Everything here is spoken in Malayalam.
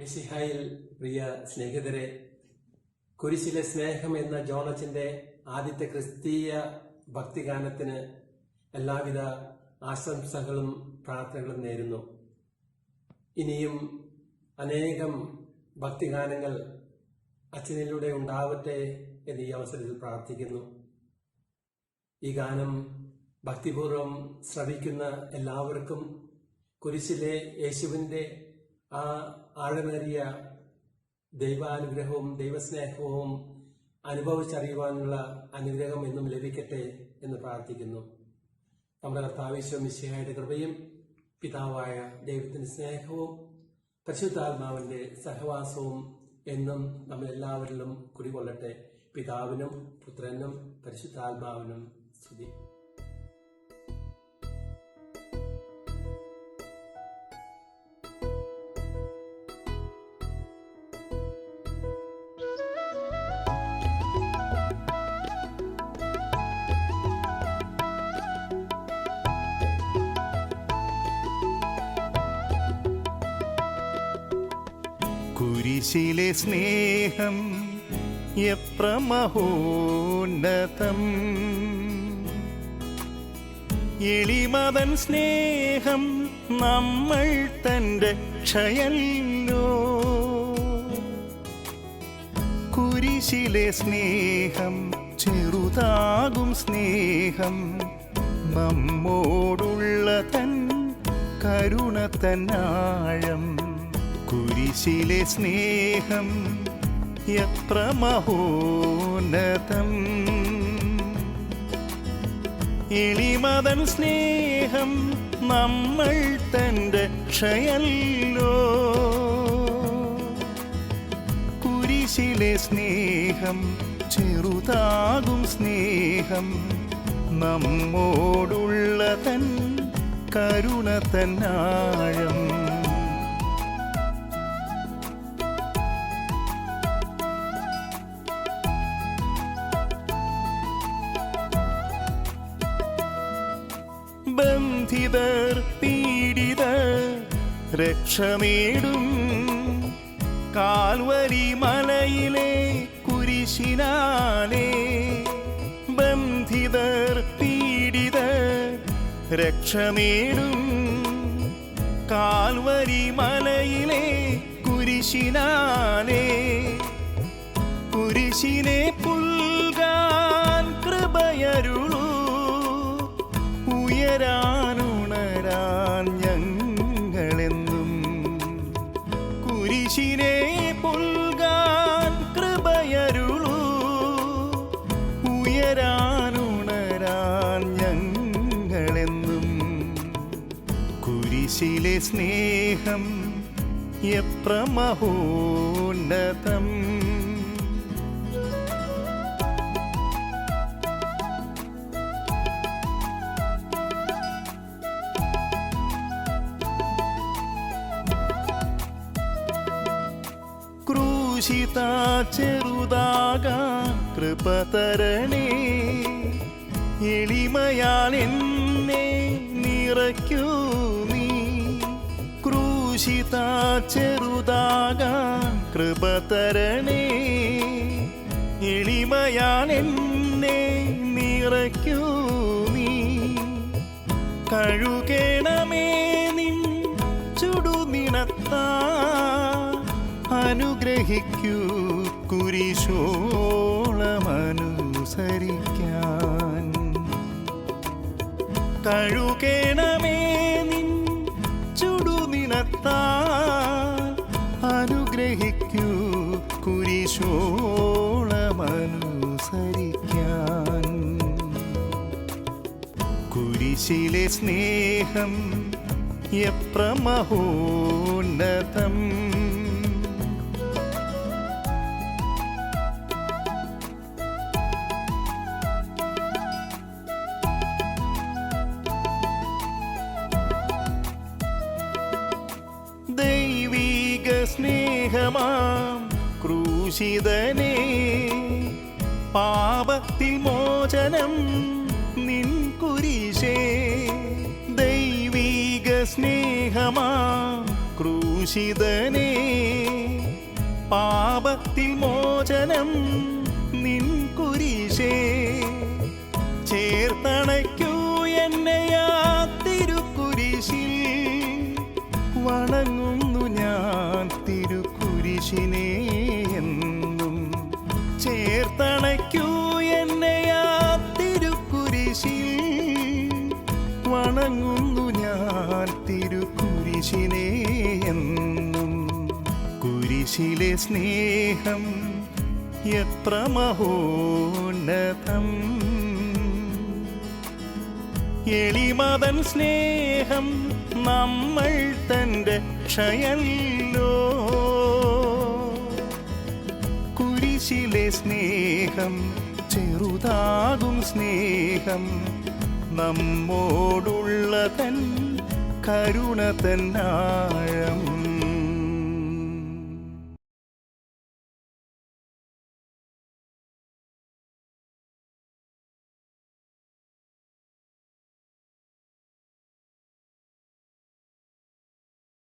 മിശിഹായിൽ പ്രിയ സ്നേഹിതരെ, കുരിശിലെ സ്നേഹം എന്ന ജോണച്ചന്റെ ആദ്യത്തെ ക്രിസ്തീയ ഭക്തിഗാനത്തിന് എല്ലാവിധ ആശംസകളും പ്രാർത്ഥനകളും നേരുന്നു. ഇനിയും അനേകം ഭക്തിഗാനങ്ങൾ അച്ഛനിലൂടെ ഉണ്ടാവട്ടെ എന്ന് ഈ അവസരത്തിൽ പ്രാർത്ഥിക്കുന്നു. ഈ ഗാനം ഭക്തിപൂർവം ശ്രവിക്കുന്ന എല്ലാവർക്കും കുരിശിലെ യേശുവിൻ്റെ ആ ആഴമേറിയ ദൈവാനുഗ്രഹവും ദൈവസ്നേഹവും അനുഭവിച്ചറിയുവാനുള്ള അനുഗ്രഹം എന്നും ലഭിക്കട്ടെ എന്ന് പ്രാർത്ഥിക്കുന്നു. നമ്മുടെ കർത്താവ് ഈശോ മിശിഹായുടെ കൃപയും പിതാവായ ദൈവത്തിന്റെ സ്നേഹവും പരിശുദ്ധാത്മാവിന്റെ സഹവാസവും എന്നും നമ്മളെല്ലാവരിലും കുടികൊള്ളട്ടെ. പിതാവിനും പുത്രനും പരിശുദ്ധാത്മാവിനും സ്തുതി. കുരിശിലെ സ്നേഹം എത്ര മഹോന്നതം, എളിമതൻ സ്നേഹം നമ്മൾ തൻ്റെ രക്ഷയല്ലോ. കുരിശിലെ സ്നേഹം ചെറുതാകും സ്നേഹം, നമ്മോടുള്ള തൻ കരുണ തന്നാഴം. കുരിശിലെ സ്നേഹം എത്ര മഹോന്നതം, എളിമതൻ സ്നേഹം നമ്മൾ തൻ്റെ രക്ഷയല്ലോ. കുരിശിലെ സ്നേഹം ചെറുതാകും സ്നേഹം, നമ്മോടുള്ള തൻ കരുണ തന്നാഴം. ബന്ധിതർ പീഡിതർ രക്ഷ നേടും കാൽവരി മലയിലെ കുരിശിനാലേ. ബന്ധിതർ പീഡിതർ രക്ഷ നേടും കാൽവരി മലയിലെ കുരിശിനാലേ. കുരിശിനെ പുൽകാൻ കൃപയരുളൂ, ഉയരാനുണരാൻ ഞങ്ങളെന്നും. കുരിശിനെ പുൽകാൻ കൃപയരുളൂ, ഉയരാനുണരാൻ ഞങ്ങളെന്നും. കുരിശിലെ സ്നേഹം എത്ര മഹോന്നതം. ക്രൂശിത ചെറുതാകാൻ കൃപ തരണേ, എളിമയാൽ എന്നെ നിറയ്ക്കൂ നീ. ക്രൂശിത ചെറുതാകാൻ കൃപ തരണേ, എളിമയാൽ എന്നെ നിറയ്ക്കൂ നീ. കഴുകണമേ നിൻ ചുടുനിണത്താ, അനുഗ്രഹിക്കൂ കുരിശോളമനുസരിക്കാൻ. കഴുകണമേ നിൻ ചുടുനിണത്താൽ, അനുഗ്രഹിക്കൂ കുരിശോളമനുസരിക്കാൻ. കുരിശിലെ സ്നേഹം എത്ര മഹോന്നതം. ദൈവീക സ്നേഹമാം ക്രൂശിതനേ, പാപത്തിൽ മോചനം നിൻ കുരിശേ. ദൈവീക സ്നേഹമാം ക്രൂശിതനേ, ക്രൂശിതനേ പാപത്തിൽ മോചനം നിൻ കുരിശേ ചേർത്തണയ്ക്കൂ എന്നെ ആ തിരുക്കുരിശിൽ വണങ്ങുന്നു ഞാൻ തിരുക്കുരിശിനെ എന്നും ചേർത്തണയ്ക്കൂ എന്നെ ആ തിരുക്കുരിശിൽ വണങ്ങുന്നു ഞാൻ തിരുക്കുരിശിനെ എന്നും കുരിശിലെ സ്നേഹം എത്ര മഹോന്നതം എളിമതൻ സ്നേഹം നമ്മൾ തൻ്റെ ക്ഷയല്ലോ കുരിശിലെ സ്നേഹം ചെറുതാകും സ്നേഹം നമ്മോടുള്ള തൻ കരുണ തന്നാഴം